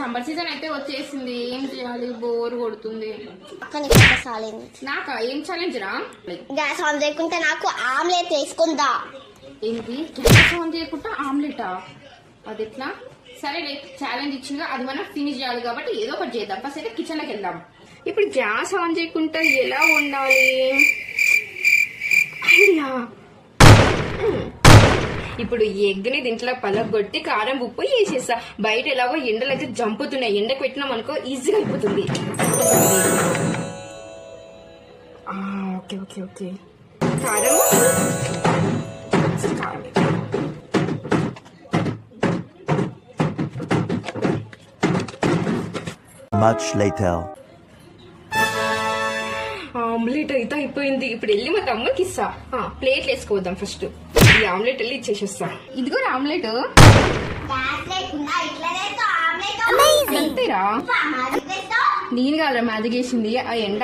Summer season అయితే వచ్చేసింది. ఏం చేయాలి, బోర్ కొడుతుంది. నాకా ఏం ఛాలెంజ్ రా? గ్యాస్ ఆన్ చేయకుంటే నాకు ఆమ్లెట్ వేసుకుందా. ఏంటి గ్యాస్ ఆన్ చేయకుండా ఆమ్లెటా? అది ఎట్లా? సరే ఛాలెంజ్ ఇచ్చిందిగా, అది మనం ఫినిష్ చేయాలి కాబట్టి ఏదో ఒకటి చేద్దాం. ఫస్ట్ అయితే కిచెన్ లోకి వెళ్దాం. ఇప్పుడు గ్యాస్ ఆన్ చేయకుండా ఎలా ఉండాలి? ఐడియా. ఇప్పుడు ఎగ్ ని దీంట్లో పలగొట్టి కారం ఉప్పు వేసేస్తా. బయట ఎలాగో ఎండలు అయితే జంపుతున్నాయి, ఎండకు పెట్టినాం అనుకో ఈజీగా అయిపోతుంది. ఓకే ఓకే ఓకే కారం కారం Much later. ఆమ్లెట్ అయితే అయిపోయింది. ఇప్పుడు వెళ్ళి మా తమ్ముడికి ఇస్తా. ప్లేట్లు వేసుకోవద్దాం ఫస్ట్. ఈ ఆమ్లెట్ వెళ్ళి ఇచ్చేసేస్తా. ఇదిగో ఆమ్లెట్. అంతేరా, నేను కాదు మ్యాజిక్ వేసింది ఆ ఎండ.